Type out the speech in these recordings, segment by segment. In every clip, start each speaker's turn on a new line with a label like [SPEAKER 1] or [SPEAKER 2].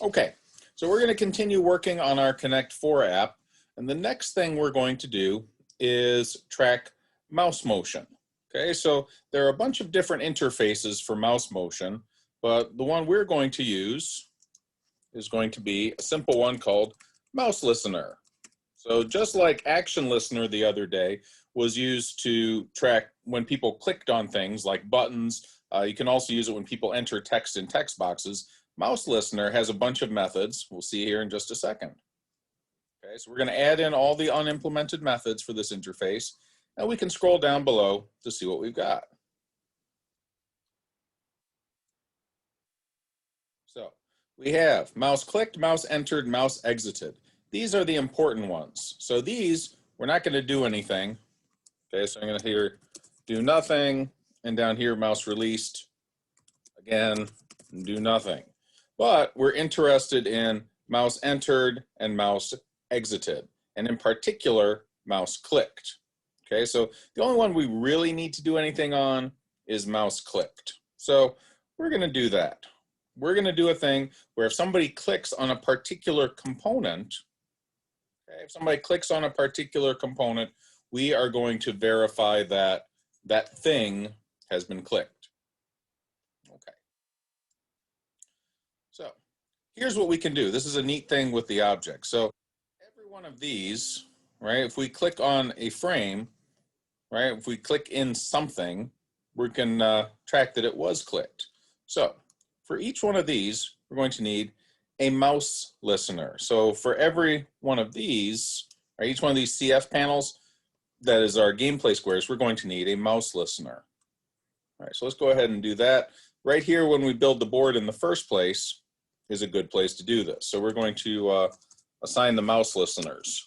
[SPEAKER 1] Okay, so we're going to continue working on our Connect 4 app, and the next thing we're going to do is track mouse motion. Okay, so there are a bunch of different interfaces for mouse motion, but the one we're going to use is going to be a simple one called Mouse Listener. So just like Action Listener the other day was used to track when people clicked on things like buttons, you can also use it when people enter text in text boxes. Mouse Listener has a bunch of methods. We'll see here in just a second. Okay, so we're going to add in all the unimplemented methods for this interface, and we can scroll down below to see what we've got. So we have mouse clicked, mouse entered, mouse exited. These are the important ones. So these, we're not going to do anything. Okay, so I'm going to here do nothing, and down here mouse released, again, do nothing. But we're interested in mouse entered and mouse exited, and in particular, mouse clicked. Okay, so the only one we really need to do anything on is mouse clicked. So we're going to do that. We're going to do a thing where if somebody clicks on a particular component, okay, if somebody clicks on a particular component, we are going to verify that that thing has been clicked. Okay. So here's what we can do. This is a neat thing with the object. So every one of these, right, if we click on a frame, right, if we click in something, we can track that it was clicked. So for each one of these, we're going to need a mouse listener. So for every one of these, right, each one of these CF panels, that is our gameplay squares, we're going to need a mouse listener. All right, so let's go ahead and do that. Right here, when we build the board in the first place, is a good place to do this. So we're going to assign the mouse listeners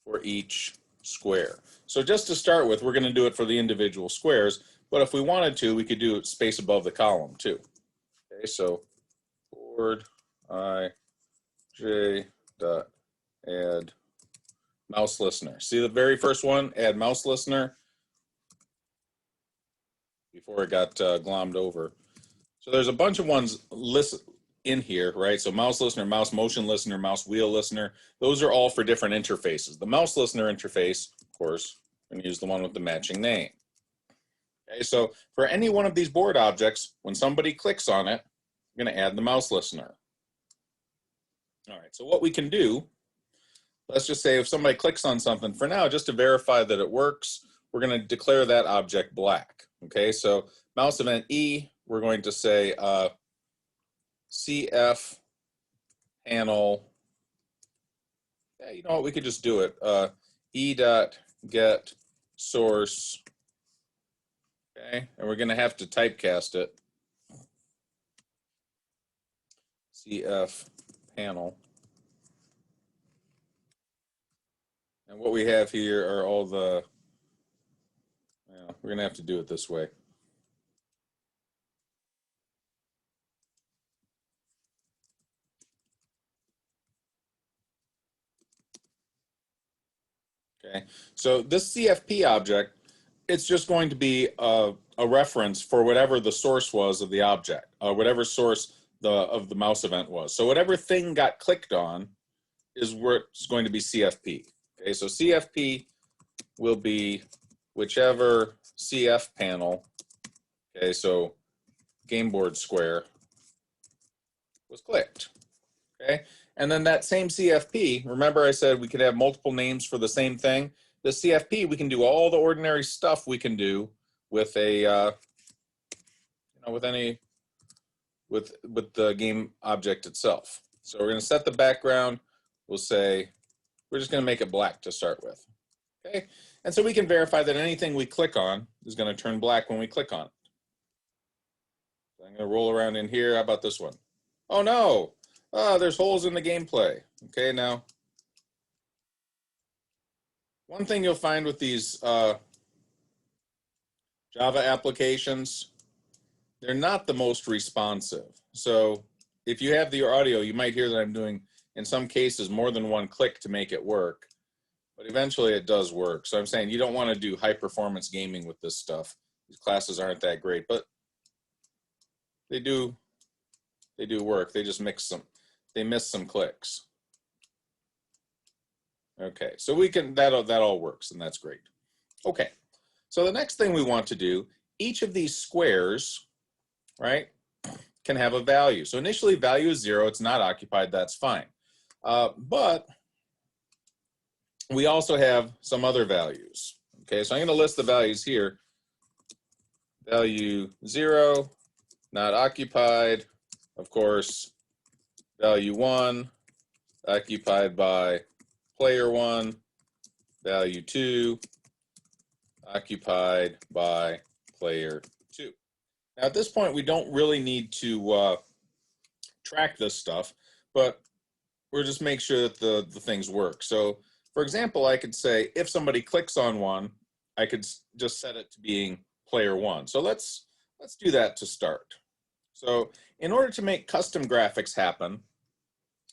[SPEAKER 1] for each square. So just to start with, we're going to do it for the individual squares, but if we wanted to, we could do it space above the column too. Okay, so board I j dot add mouse listener. See the very first one, add mouse listener, before it got glommed over. So there's a bunch of ones in here, right? So mouse listener, mouse motion listener, mouse wheel listener, those are all for different interfaces. The mouse listener interface, of course, I'm going to use the one with the matching name. Okay, so for any one of these board objects, when somebody clicks on it, I'm going to add the mouse listener. All right, so what we can do, let's just say if somebody clicks on something, for now, just to verify that it works, we're going to declare that object black. Okay, so mouse event E, we're going to say CF panel, yeah, you know what, we could just do it, E.get source, okay, and we're going to have to typecast it, CF panel. And what we have here are all the, yeah, we're going to have to do it this way. Okay, so this CFP object, it's just going to be a reference for whatever the source was of the object, whatever source of the mouse event was. So whatever thing got clicked on is where it's going to be CFP. Okay, so CFP will be whichever CF panel, okay, so game board square, was clicked. Okay, and then that same CFP, remember I said we could have multiple names for the same thing. The CFP, we can do all the ordinary stuff we can do with a, with the game object itself. So we're going to set the background. We'll say we're just going to make it black to start with. Okay, and so we can verify that anything we click on is going to turn black when we click on it. So I'm going to roll around in here. How about this one? Oh no! There's holes in the gameplay. Okay, now one thing you'll find with these Java applications, they're not the most responsive. So if you have the audio, you might hear that I'm doing, in some cases, more than one click to make it work. But eventually it does work. So I'm saying you don't want to do high performance gaming with this stuff. These classes aren't that great. But they do work. They just they miss some clicks. Okay, so we can, that all works, and that's great. Okay, so the next thing we want to do, each of these squares, right, can have a value. So initially value is 0, it's not occupied, that's fine. But we also have some other values. Okay, so I'm going to list the values here. Value 0, not occupied, of course. Value 1, occupied by player 1. Value 2, occupied by player 2. Now at this point we don't really need to track this stuff, but we'll just make sure that the things work. So for example, I could say if somebody clicks on one, I could just set it to being player 1. So let's do that to start. So in order to make custom graphics happen,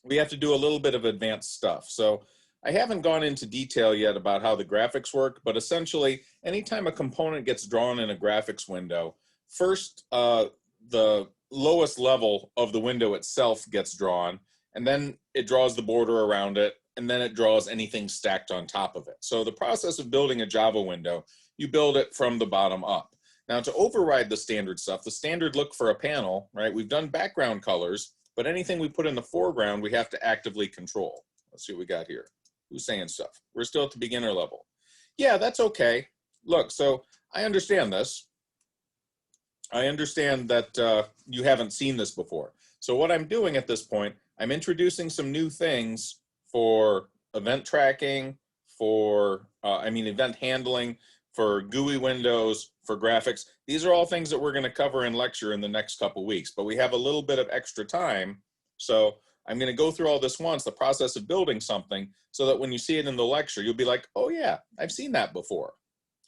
[SPEAKER 1] we have to do a little bit of advanced stuff. So I haven't gone into detail yet about how the graphics work, but essentially anytime a component gets drawn in a graphics window, first the lowest level of the window itself gets drawn, and then it draws the border around it, and then it draws anything stacked on top of it. So the process of building a Java window, you build it from the bottom up. Now to override the standard stuff, the standard look for a panel, right? We've done background colors, but anything we put in the foreground, we have to actively control. Let's see what we got here. Who's saying stuff? We're still at the beginner level. Yeah, that's okay. Look, so I understand this. I understand that you haven't seen this before. So what I'm doing at this point, I'm introducing some new things for event tracking, for, event handling, for GUI windows, for graphics. These are all things that we're going to cover in lecture in the next couple weeks, but we have a little bit of extra time. So I'm going to go through all this once, the process of building something, so that when you see it in the lecture, you'll be like, oh yeah, I've seen that before.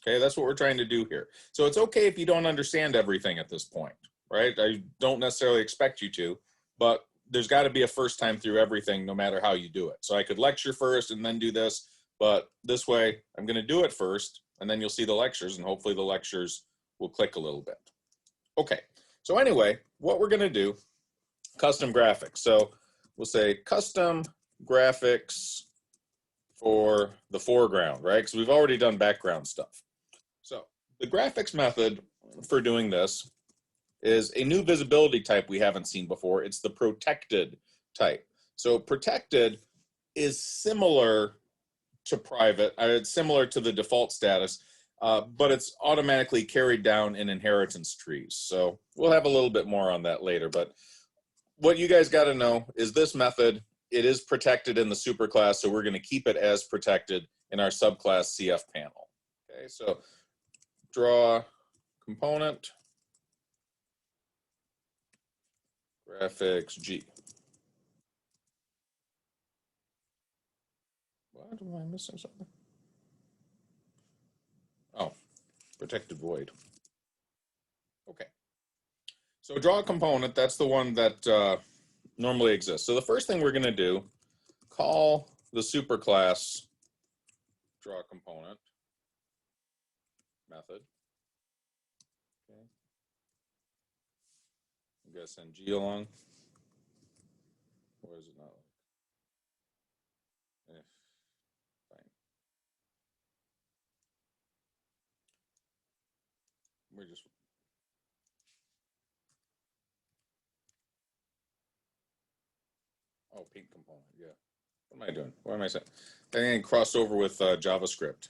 [SPEAKER 1] Okay, that's what we're trying to do here. So it's okay if you don't understand everything at this point, right? I don't necessarily expect you to, but there's got to be a first time through everything, no matter how you do it. So I could lecture first and then do this, but this way I'm going to do it first, and then you'll see the lectures, and hopefully the lectures will click a little bit. Okay, so anyway, what we're going to do, custom graphics. So we'll say custom graphics for the foreground, right? Because we've already done background stuff. So the graphics method for doing this is a new visibility type we haven't seen before. It's the protected type. So protected is similar to private. It's similar to the default status, but it's automatically carried down in inheritance trees. So we'll have a little bit more on that later. But what you guys got to know is this method, it is protected in the superclass, so we're going to keep it as protected in our subclass CF panel. Okay, so draw component, graphics G. What, am I missing something? Oh, protected void. Okay. So draw a component, that's the one that normally exists. So the first thing we're going to do, call the superclass draw component method. Okay. I'm going to send G along. Or is it not? Fine. We're just. Oh, paint component, yeah. What am I doing? What am I saying? I think I crossed over with JavaScript.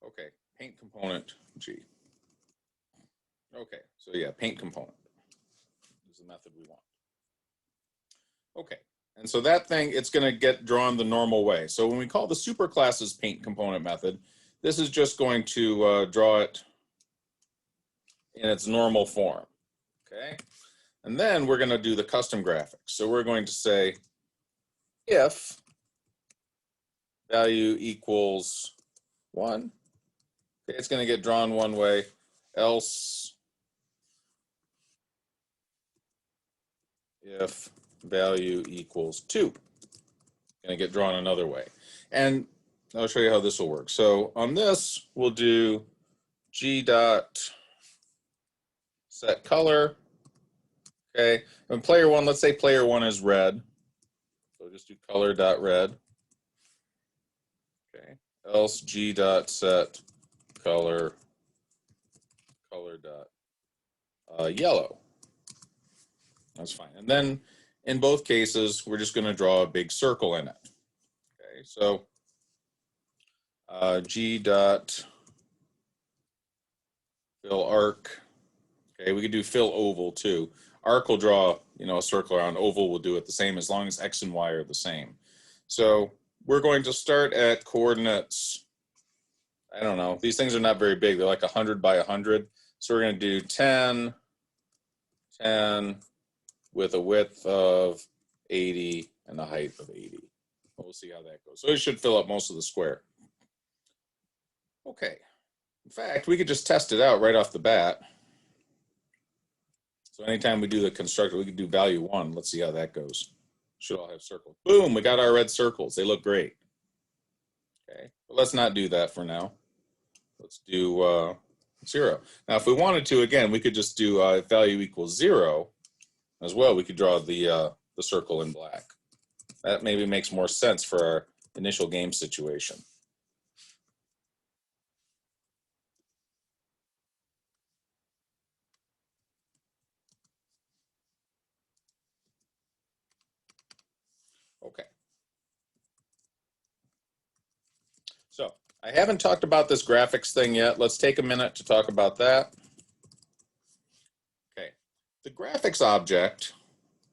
[SPEAKER 1] Okay, paint component G. Okay, so yeah, paint component is the method we want. Okay, and so that thing, it's going to get drawn the normal way. So when we call the superclasses paint component method, this is just going to draw it in its normal form. Okay, and then we're going to do the custom graphics. So we're going to say if value equals 1, okay, it's going to get drawn one way, else if value equals 2, it's going to get drawn another way. And I'll show you how this will work. So on this, we'll do g dot set color, Okay, and player one, let's say player one is red. So just do color.red. Okay, else g.set color yellow. That's fine. And then in both cases, we're just going to draw a big circle in it. Okay, so g.fill arc. Okay, we could do fill oval too. Arc will draw, a circle around. Oval will do it the same as long as x and y are the same. So we're going to start at coordinates. I don't know. These things are not very big. They're like 100 by 100. So we're going to do 10, 10 with a width of 80 and a height of 80. We'll see how that goes. So it should fill up most of the square. Okay. In fact, we could just test it out right off the bat. So anytime we do the constructor, we could do value 1. Let's see how that goes. Should all have circles. Boom, we got our red circles. They look great. Okay, but let's not do that for now. Let's do 0. Now, if we wanted to, again, we could just do value equals 0 as well. We could draw the circle in black. That maybe makes more sense for our initial game situation. Okay. So I haven't talked about this graphics thing yet. Let's take a minute to talk about that. Okay. The graphics object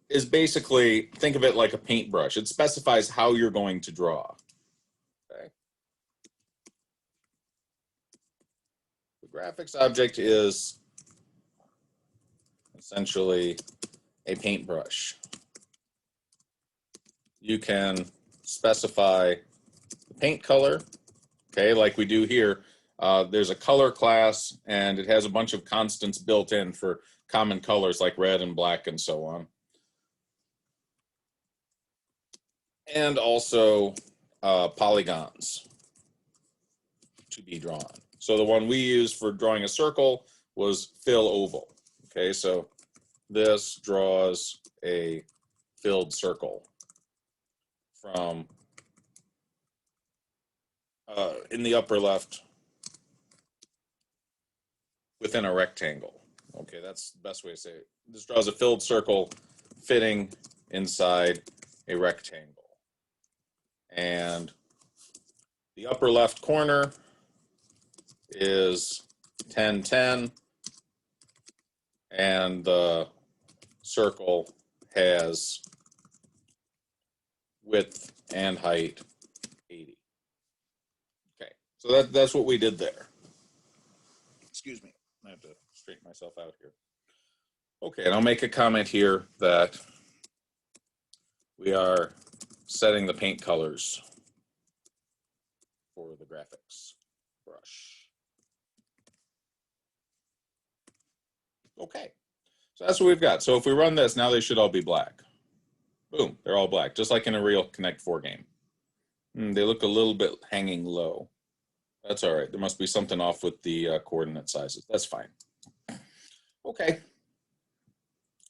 [SPEAKER 1] is basically, think of it like a paintbrush. It specifies how you're going to draw. Okay. The graphics object is essentially a paintbrush. You can specify the paint color, okay, like we do here. There's a color class, and it has a bunch of constants built in for common colors like red and black and so on. And also polygons to be drawn. So the one we used for drawing a circle was fill oval. Okay, so this draws a filled circle from in the upper left within a rectangle. Okay, that's the best way to say it. This draws a filled circle fitting inside a rectangle. And the upper left corner is 10, 10, and the circle has width and height 80. Okay, so that's what we did there. Excuse me, I have to straighten myself out here. Okay, and I'll make a comment here that we are setting the paint colors for the graphics brush. Okay, so that's what we've got. So if we run this, now they should all be black. Boom, they're all black, just like in a real Connect 4 game. They look a little bit hanging low. That's all right. There must be something off with the coordinate sizes. That's fine. Okay.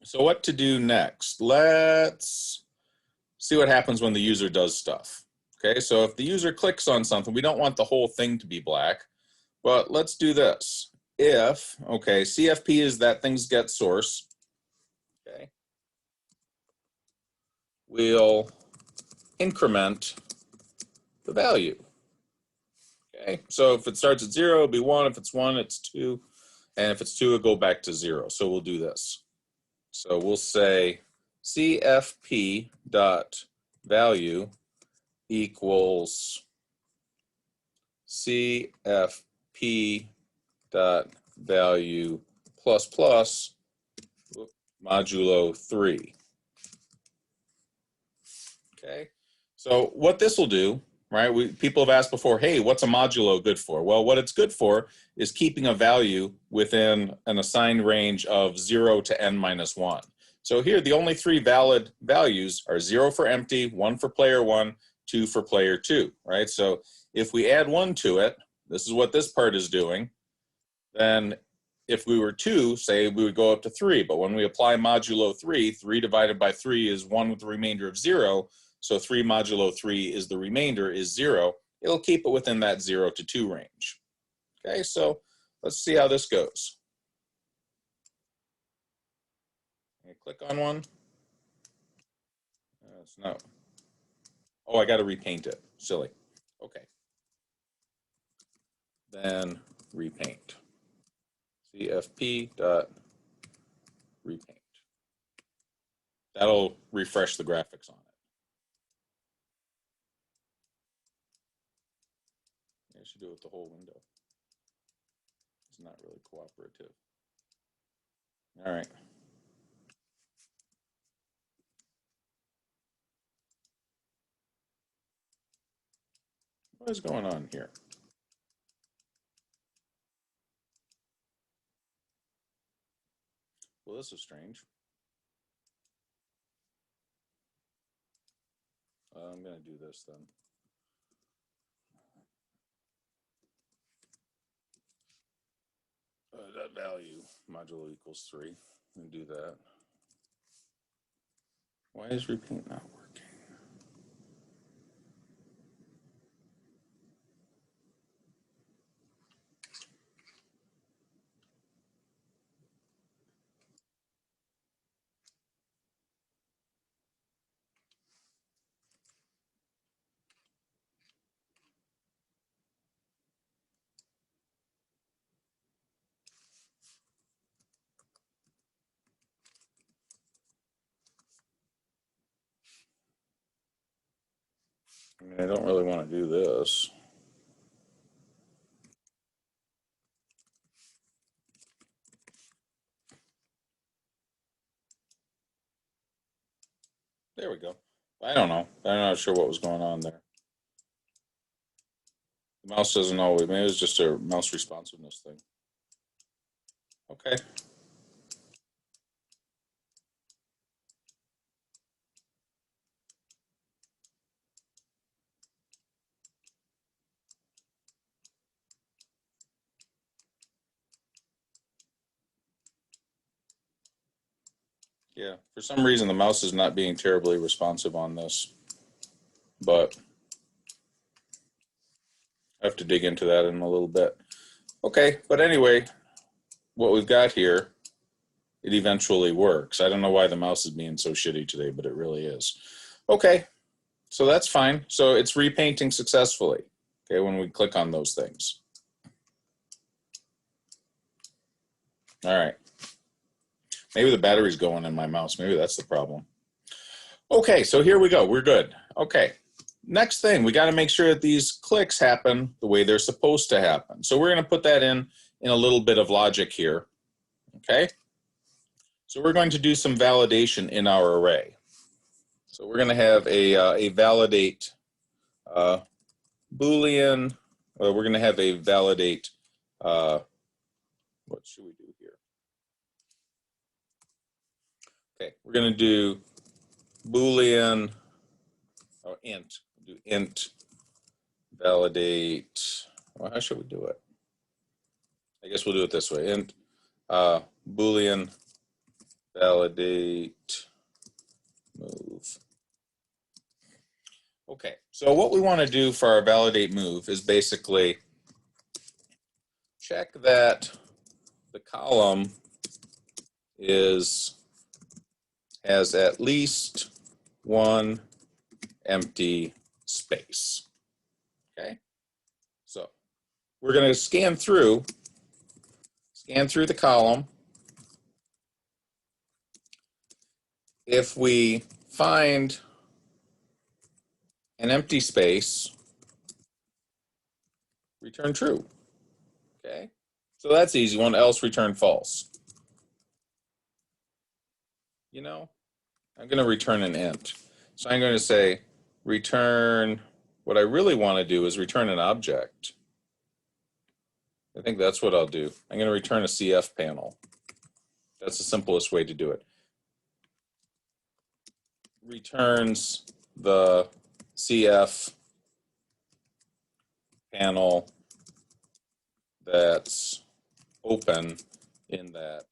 [SPEAKER 1] So what to do next? Let's see what happens when the user does stuff. Okay, so if the user clicks on something, we don't want the whole thing to be black, but let's do this. If, okay, CFP is that things get source. Okay. We'll increment the value. Okay, so if it starts at 0, it'll be 1. If it's 1, it's 2. And if it's 2, it'll go back to 0. So we'll do this. So we'll say CFP dot value equals CFP dot value plus plus modulo 3. Okay, so what this will do, right? People have asked before, hey, what's a modulo good for? Well, what it's good for is keeping a value within an assigned range of 0 to n minus 1. So here, the only 3 valid values are 0 for empty, 1 for player 1, 2 for player 2, right? So if we add 1 to it, this is what this part is doing, then if we were 2, say we would go up to 3. But when we apply modulo 3, 3 divided by 3 is 1 with the remainder of 0. So 3 modulo 3 is the remainder, is 0. It'll keep it within that 0 to 2 range. Okay, so let's see how this goes. Click on one. It's no. Oh, I got to repaint it. Silly. Okay. Then repaint. CFP dot repaint. That'll refresh the graphics on it. I should do it with the whole window. It's not really cooperative. All right. What is going on here? Well, this is strange. I'm going to do this then. That value modulo equals 3. And do that. Why is repaint not working? I mean, I don't really want to do this. There we go. I don't know. I'm not sure what was going on there. The mouse doesn't always, maybe it's just a mouse responsiveness thing. Okay. Yeah, for some reason the mouse is not being terribly responsive on this, but I have to dig into that in a little bit. Okay, but anyway, what we've got here, it eventually works. I don't know why the mouse is being so shitty today, but it really is. Okay, so that's fine. So it's repainting successfully, okay, when we click on those things. All right. Maybe the battery's going in my mouse. Maybe that's the problem. Okay, so here we go. We're good. Okay. Next thing, we got to make sure that these clicks happen the way they're supposed to happen. So we're going to put that in a little bit of logic here. Okay. So we're going to do some validation in our array. So we're going to have a validate Boolean. We're going to have a validate. What should we do here? Okay, we're going to do Boolean, int, do int validate, well, how should we do it? I guess we'll do it this way, int Boolean validate move. Okay, so what we want to do for our validate move is basically check that the column has at least one empty space. Okay, so we're going to scan through the column. If we find an empty space, return true. Okay, so that's easy one, else return false. You know, I'm going to return an int. So I'm going to say return, what I really want to do is return an object. I think that's what I'll do. I'm going to return a CF panel. That's the simplest way to do it. Returns the CF panel that's open in that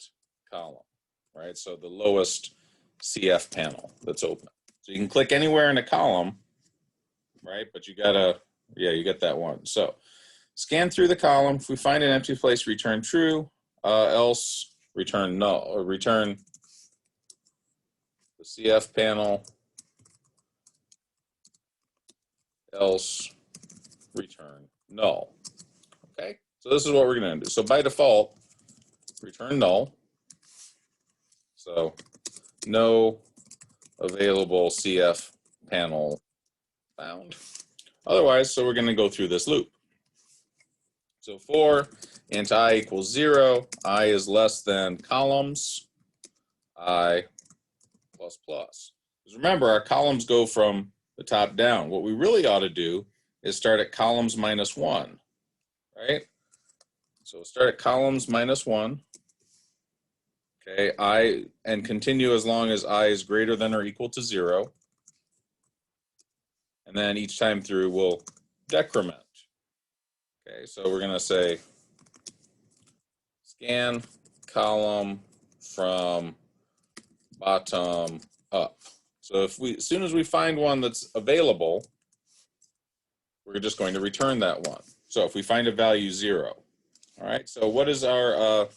[SPEAKER 1] column, right? So the lowest CF panel that's open. So you can click anywhere in a column, right? But you gotta, yeah, you get that one. So scan through the column. If we find an empty place, return true, else return null, or return the CF panel, else return null. Okay, so this is what we're going to do. So by default, return null. So no available CF panel found. Otherwise, so we're going to go through this loop. So for int I equals 0, I is less than columns, I plus plus. Because remember, our columns go from the top down. What we really ought to do is start at columns minus 1, right? So start at columns minus 1. Okay, I, and continue as long as I is greater than or equal to 0. And then each time through we'll decrement. Okay, so we're going to say scan column from bottom up. So if we, as soon as we find one that's available, we're just going to return that one. So if we find a value 0, all right, so what is our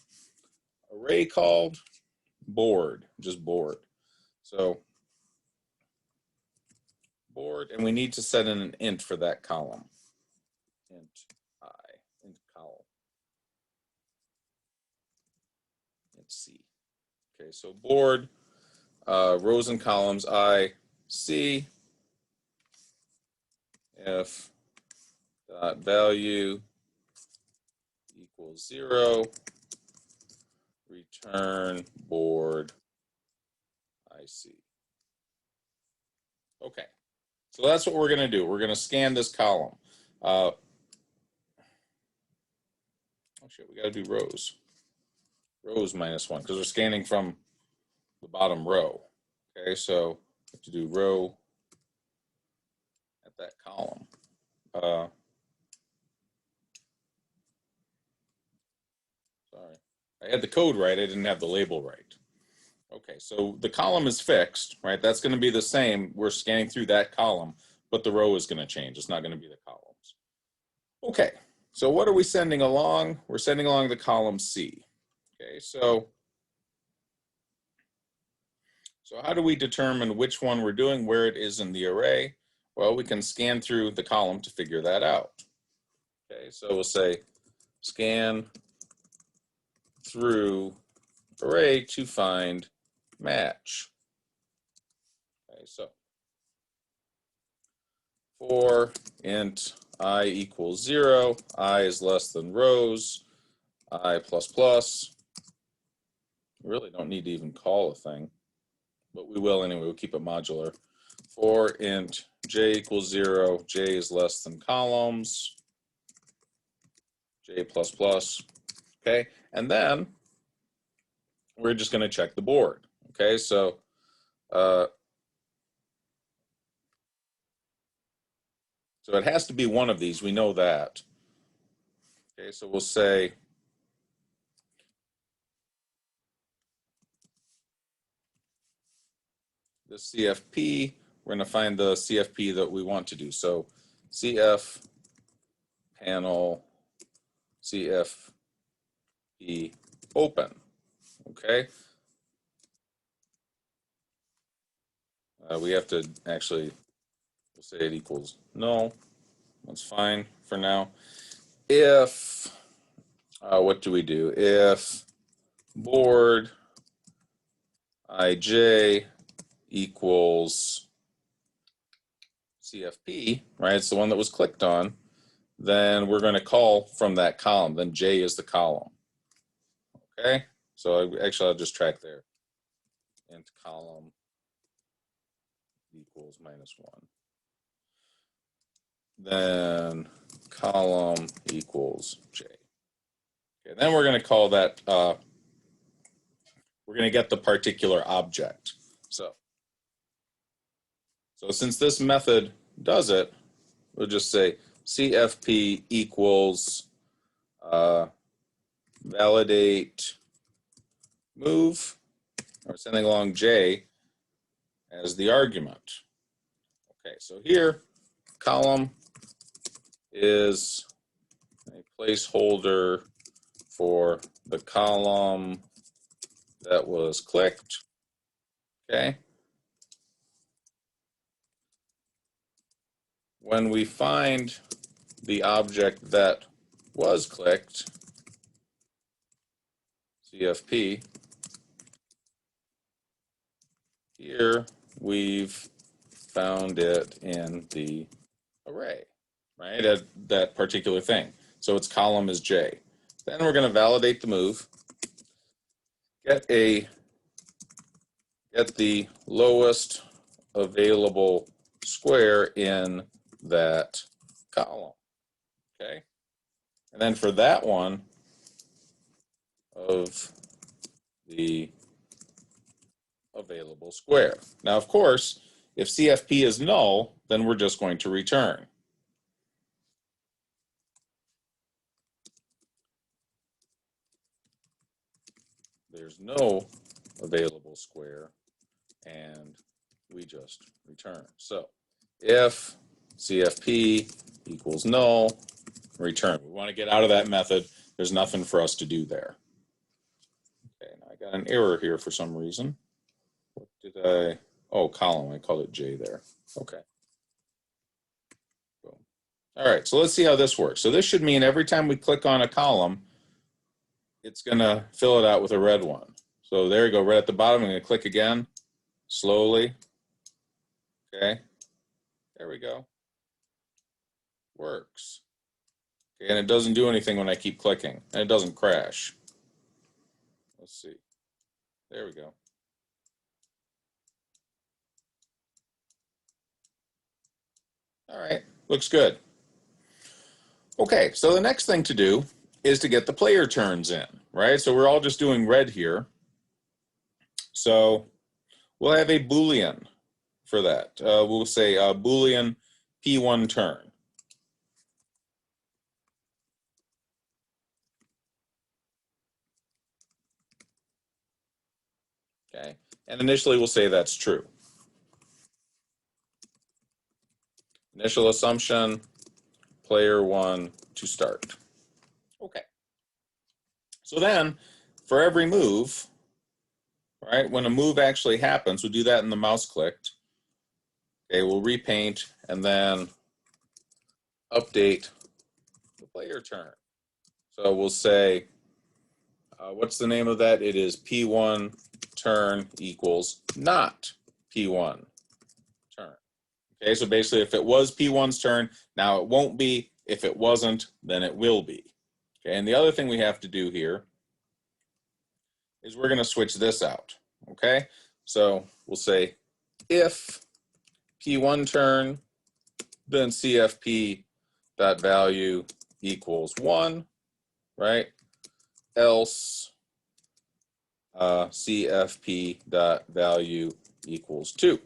[SPEAKER 1] array called? Board, just board. So board, and we need to set in an int for that column. Int I, int column. Int C. Okay, so board, rows and columns I, C, if dot value equals 0, return board IC. Okay, so that's what we're going to do. We're going to scan this column. Oh shit, we got to do rows. Rows minus 1 because we're scanning from the bottom row. Okay, so we have to do row at that column. Sorry, I had the code right, I didn't have the label right. Okay, so the column is fixed, right? That's going to be the same. We're scanning through that column, but the row is going to change. It's not going to be the columns. Okay, so what are we sending along? We're sending along the column C. Okay, so how do we determine which one we're doing, where it is in the array? Well, we can scan through the column to figure that out. Okay, so we'll say scan through array to find match. Okay, so for int I equals 0, I is less than rows, I plus plus. We really don't need to even call a thing, but we will anyway, we'll keep it modular. For int j equals 0, j is less than columns, j plus plus, okay? And then we're just gonna check the board, okay? So it has to be one of these, we know that. Okay, so we'll say the CFP, we're going to find the CFP that we want to do. So CF panel CFP open. Okay. We have to actually, we'll say it equals null. That's fine for now. If, what do we do? If board ij equals CFP, right? It's the one that was clicked on. Then we're going to call from that column. Then J is the column. Okay, so actually I'll just track there. Int column equals -1. Then column equals J. Okay, then we're going to call that, we're going to get the particular object. So since this method does it, we'll just say CFP equals validate move, or sending along J as the argument. Okay, so here, column is a placeholder for the column that was clicked. Okay. When we find the object that was clicked, CFP, here we've found it in the array, right, at that particular thing. So its column is J. Then we're going to validate the move, get the lowest available square in that column, okay? And then for that one, of the available square. Now, of course, if CFP is null, then we're just going to return. There's no available square, and we just return. So if CFP equals null, return. We want to get out of that method. There's nothing for us to do there. Okay, now I got an error here for some reason. What did I? Oh, column. I called it J there. Okay. Boom. All right, so let's see how this works. So this should mean every time we click on a column, it's going to fill it out with a red one. So there you go, right at the bottom. I'm going to click again, slowly. Okay, there we go. Works. Okay, and it doesn't do anything when I keep clicking, and it doesn't crash. Let's see. There we go. All right, looks good. Okay, so the next thing to do is to get the player turns in, right? So we're all just doing red here. So we'll have a Boolean for that. We'll say Boolean P1 turn. Okay, and initially we'll say that's true. Initial assumption, player one to start. Okay. So then, for every move, right, when a move actually happens, we'll do that in the mouse clicked. Okay, we'll repaint and then update the player turn. So we'll say, what's the name of that? It is P1 turn equals not P1 turn. Okay, so basically if it was P1's turn, now it won't be. If it wasn't, then it will be. Okay, and the other thing we have to do here is we're going to switch this out. Okay, so we'll say if P1 turn, then CFP dot value equals 1, right? Else CFP dot value equals 2.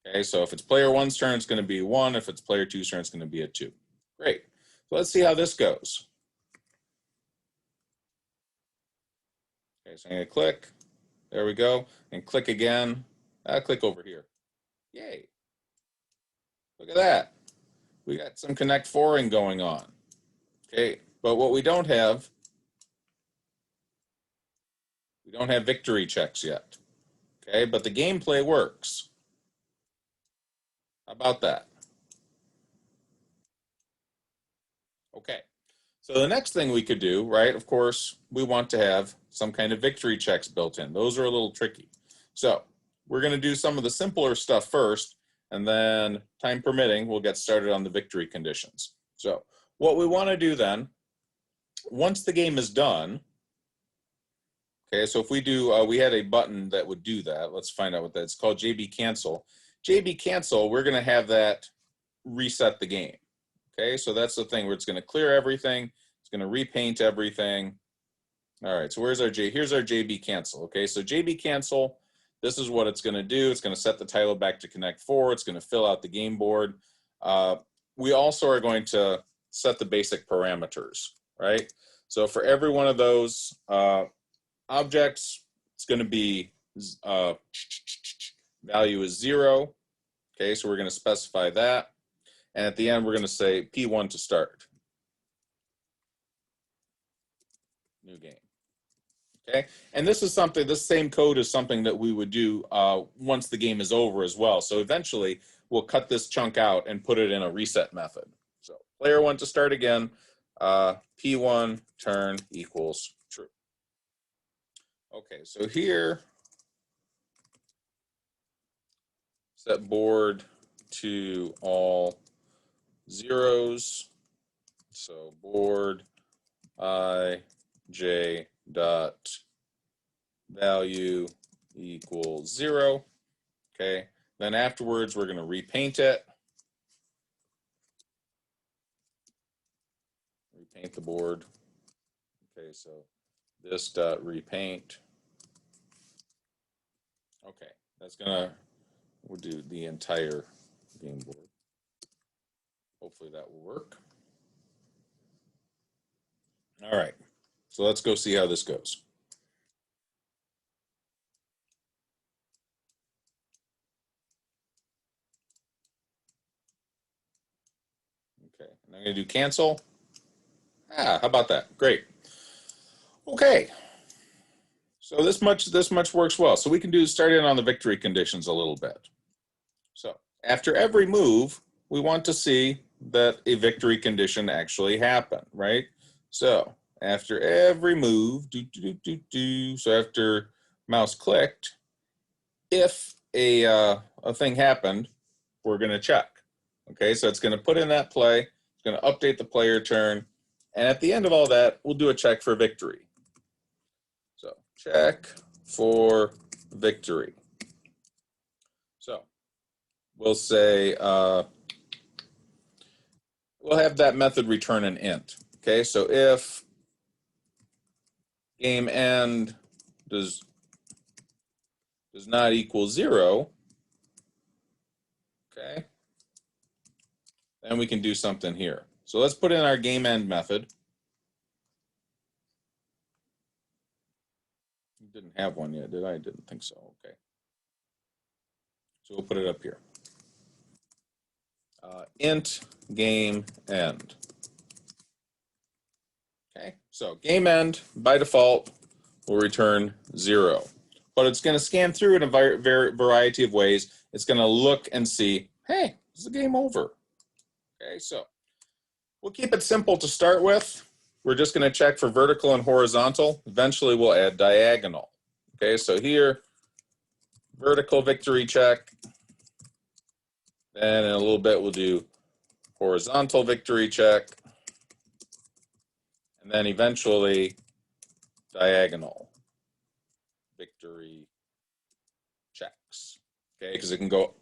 [SPEAKER 1] Okay, so if it's player one's turn, it's going to be 1. If it's player two's turn, it's going to be a 2. Great. So let's see how this goes. Okay, so I'm going to click. There we go. And click again. Click over here. Yay. Look at that. We got some connect foring going on. Okay, but what we don't have victory checks yet. Okay, but the gameplay works. How about that? Okay, so the next thing we could do, right, of course, we want to have some kind of victory checks built in. Those are a little tricky. So we're going to do some of the simpler stuff first, and then time permitting, we'll get started on the victory conditions. So what we want to do then, once the game is done, okay, so if we do, we had a button that would do that. Let's find out what that is. It's called JB Cancel. JB Cancel, we're going to have that reset the game. Okay, so that's the thing where it's going to clear everything. It's going to repaint everything. All right, so here's our JB Cancel. Okay, so JB Cancel, this is what it's going to do. It's going to set the title back to Connect 4. It's going to fill out the game board. We also are going to set the basic parameters, right? So for every one of those objects, it's going to be value is 0. Okay, so we're going to specify that. And at the end, we're going to say P1 to start. New game. Okay, and this is something, this same code is something that we would do once the game is over as well. So eventually, we'll cut this chunk out and put it in a reset method. So player 1 to start again, P1 turn equals true. Okay, so here, set board to all zeros. So board I j dot value equals 0. Okay, then afterwards we're going to repaint it. Repaint the board. Okay, so this dot repaint. Okay, that's gonna, we'll do the entire game board. Hopefully that will work. All right, so let's go see how this goes. Okay, and I'm gonna do cancel. How about that? Great. Okay, so this much works well. So we can start in on the victory conditions a little bit. So after every move, we want to see that a victory condition actually happened, right? So after every move, so after mouse clicked, if a thing happened, we're going to check. Okay, so it's going to put in that play, it's going to update the player turn, and at the end of all that, we'll do a check for victory. So check for victory. So we'll say, we'll have that method return an int. Okay, so if game end does not equal 0, okay, then we can do something here. So let's put in our game end method. Didn't have one yet, did I? Didn't think so. Okay. So we'll put it up here. Int game end. Okay, so game end by default will return 0. But it's going to scan through in a variety of ways. It's going to look and see, hey, is the game over? Okay, so we'll keep it simple to start with. We're just going to check for vertical and horizontal. Eventually, we'll add diagonal. Okay, so here, vertical victory check. Then in a little bit, we'll do horizontal victory check. And then eventually, diagonal victory checks. Okay, because it can go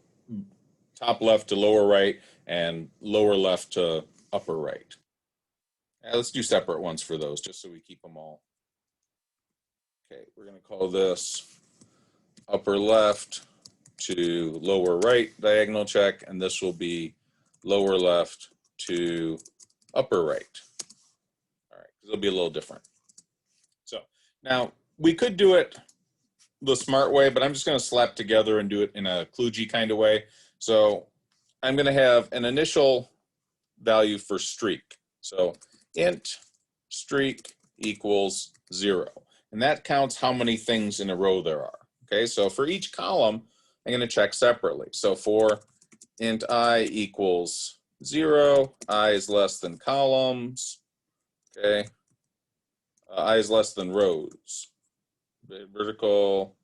[SPEAKER 1] top left to lower right and lower left to upper right. Let's do separate ones for those just so we keep them all. Okay, we're going to call this upper left to lower right diagonal check, and this will be lower left to upper right. All right, because it'll be a little different. So now we could do it the smart way, but I'm just going to slap together and do it in a kludgy kind of way. So I'm going to have an initial value for streak. So int streak equals 0. And that counts how many things in a row there are. Okay, so for each column, I'm going to check separately. So for int I equals 0, I is less than columns. Okay, I is less than rows. Vertical,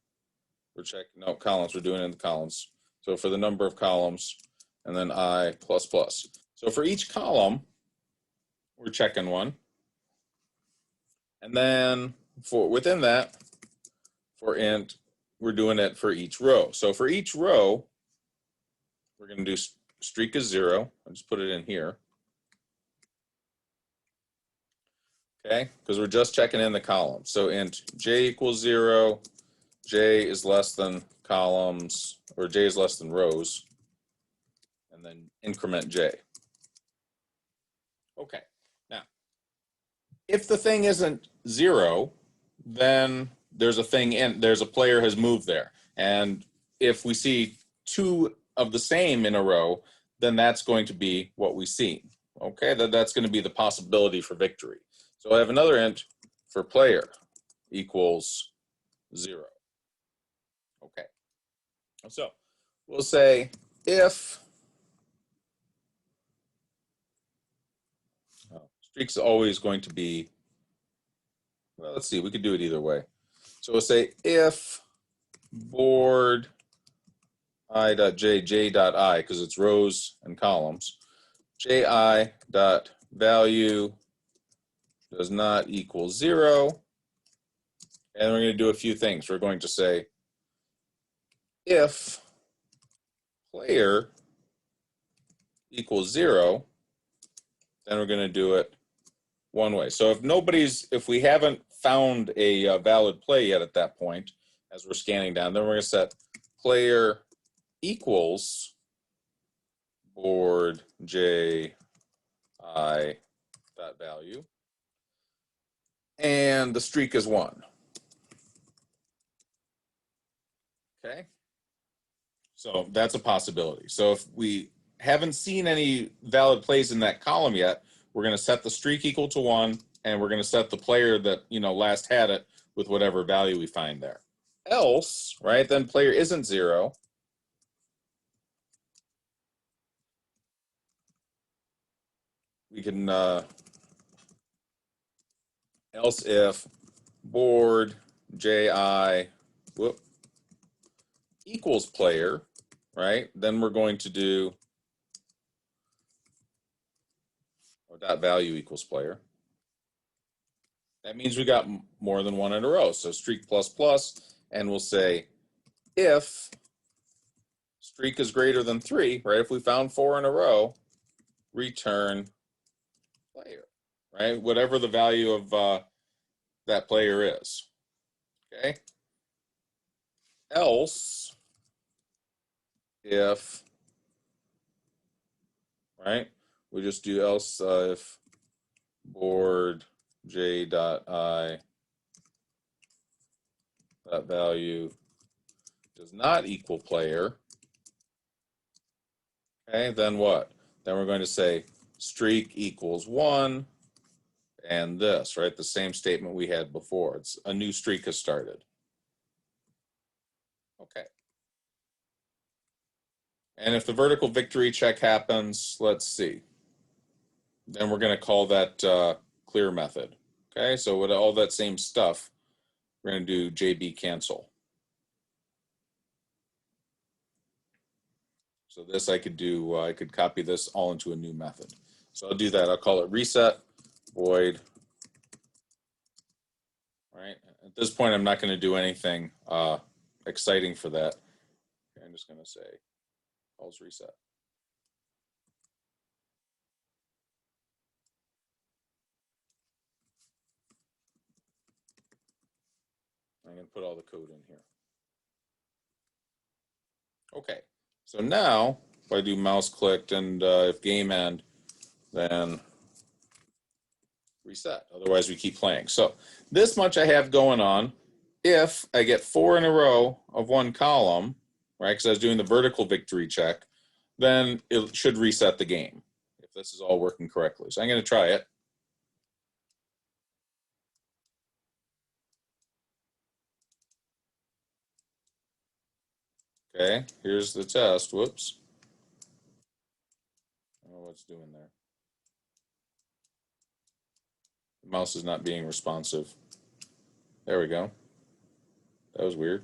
[SPEAKER 1] we're checking, no, columns, we're doing it in the columns. So for the number of columns, and then I plus plus. So for each column, we're checking one. And then for within that, for int, we're doing it for each row. So for each row, we're going to do streak is 0. I'll just put it in here. Okay, because we're just checking in the column. So int j equals 0, j is less than columns, or j is less than rows, and then increment j. Okay, now, if the thing isn't 0, then there's a thing in, there's a player has moved there. And if we see two of the same in a row, then that's going to be what we see. Okay, that's going to be the possibility for victory. So I have another int for player equals 0. Okay, so we'll say if streak's always going to be, well, let's see, we could do it either way. So we'll say if board I.j, j.i, because it's rows and columns, ji dot value does not equal 0. And we're going to do a few things. We're going to say if player equals 0, then we're going to do it one way. So if we haven't found a valid play yet at that point, as we're scanning down, then we're going to set player equals board j I dot value, and the streak is 1. Okay, so that's a possibility. So if we haven't seen any valid plays in that column yet, we're going to set the streak equal to 1, and we're going to set the player that last had it with whatever value we find there. Else, right, then player isn't 0. We can else if board ji equals player, right, then we're going to do dot value equals player. That means we got more than one in a row. So streak plus plus, and we'll say if streak is greater than 3, right? If we found 4 in a row, return player, right? Whatever the value of that player is. Okay. Else, if, right? We just do else if board j dot I dot value does not equal player. Okay, then what? Then we're going to say streak equals 1 and this, right? The same statement we had before. It's a new streak has started. Okay. And if the vertical victory check happens, let's see. Then we're going to call that clear method. Okay, so with all that same stuff, we're going to do JB cancel. So this I could do, I could copy this all into a new method. So I'll do that. I'll call it reset void. All right. At this point, I'm not going to do anything exciting for that. Okay, I'm just going to say calls reset. I'm going to put all the code in here. Okay. So now, if I do mouse clicked and if game end, then reset. Otherwise, we keep playing. So this much I have going on. If I get 4 in a row of one column, right, because I was doing the vertical victory check, then it should reset the game if this is all working correctly. So I'm going to try it. Okay, here's the test. Whoops. I don't know what's doing there. The mouse is not being responsive. There we go. That was weird.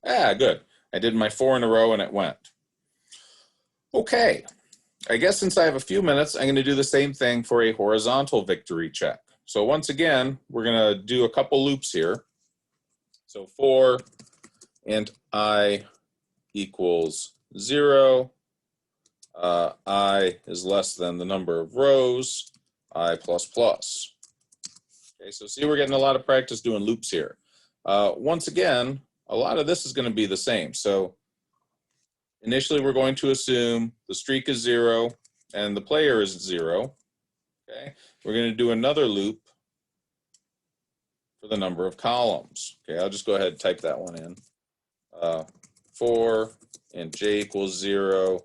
[SPEAKER 1] Ah, good. I did my 4 in a row and it went. Okay. I guess since I have a few minutes, I'm going to do the same thing for a horizontal victory check. So once again, we're going to do a couple loops here. So for int I equals 0, I is less than the number of rows, I plus plus. Okay, so see, we're getting a lot of practice doing loops here. Once again, a lot of this is going to be the same. So initially, we're going to assume the streak is 0 and the player is 0. Okay, we're going to do another loop for the number of columns. Okay, I'll just go ahead and type that one in. For and j equals 0,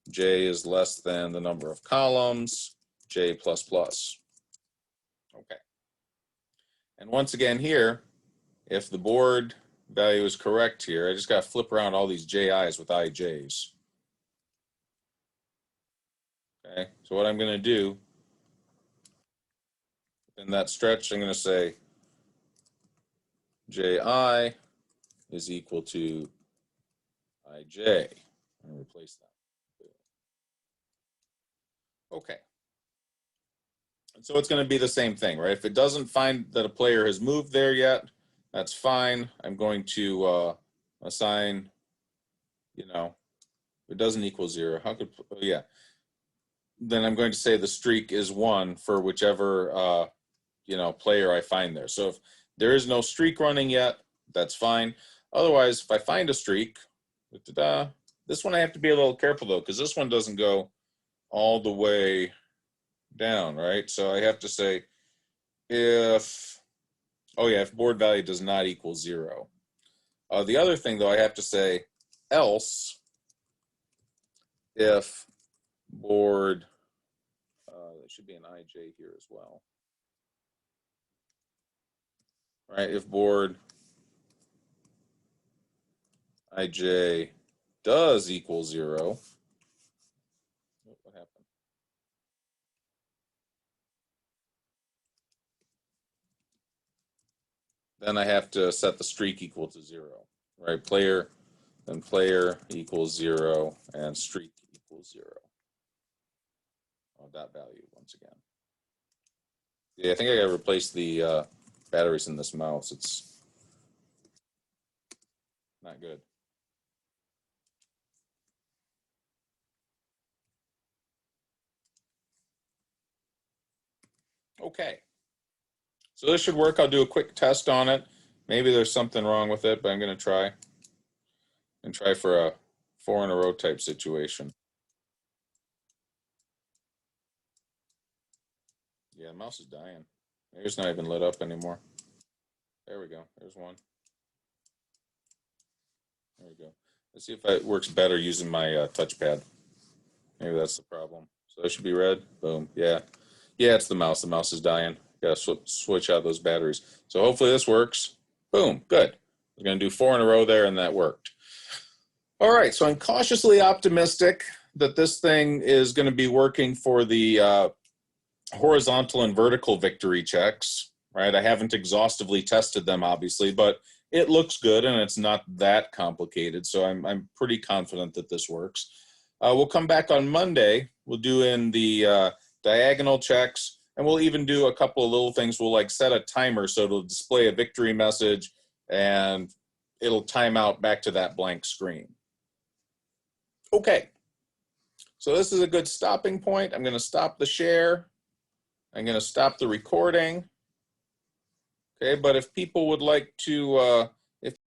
[SPEAKER 1] j is less than the number of columns, j plus plus. Okay. And once again here, if the board value is correct here, I just got to flip around all these JIs with IJs. Okay, so what I'm going to do in that stretch, I'm going to say JI is equal to IJ. I'm going to replace that. Okay. And so it's going to be the same thing, right? If it doesn't find that a player has moved there yet, that's fine. I'm going to assign, you know, it doesn't equal 0. How could, oh yeah. Then I'm going to say the streak is 1 for whichever, you know, player I find there. So if there is no streak running yet, that's fine. Otherwise, if I find a streak, this one I have to be a little careful though, because this one doesn't go all the way down, right? So I have to say if, oh yeah, if board value does not equal 0. The other thing though, I have to say else if board, there should be an IJ here as well, right? If board IJ does equal 0, what happened? Then I have to set the streak equal to 0, right? Player, then player equals 0 and streak equals 0. Oh, dot value once again. Yeah, I think I got to replace the batteries in this mouse. It's not good. Okay. So this should work. I'll do a quick test on it. Maybe there's something wrong with it, but I'm going to try. And try for a 4 in a row type situation. Yeah, the mouse is dying. Maybe it's not even lit up anymore. There we go. There's one. There we go. Let's see if it works better using my touchpad. Maybe that's the problem. So it should be red. Boom. Yeah. Yeah, it's the mouse. The mouse is dying. Got to switch out those batteries. So hopefully this works. Boom. Good. I was going to do 4 in a row there, and that worked. All right. So I'm cautiously optimistic that this thing is going to be working for the horizontal and vertical victory checks, right? I haven't exhaustively tested them, obviously, but it looks good and it's not that complicated. So I'm pretty confident that this works. We'll come back on Monday. We'll do in the diagonal checks, and we'll even do a couple of little things. We'll like set a timer so it'll display a victory message and it'll time out back to that blank screen. Okay. So this is a good stopping point. I'm going to stop the share. I'm going to stop the recording. Okay, but if people would like to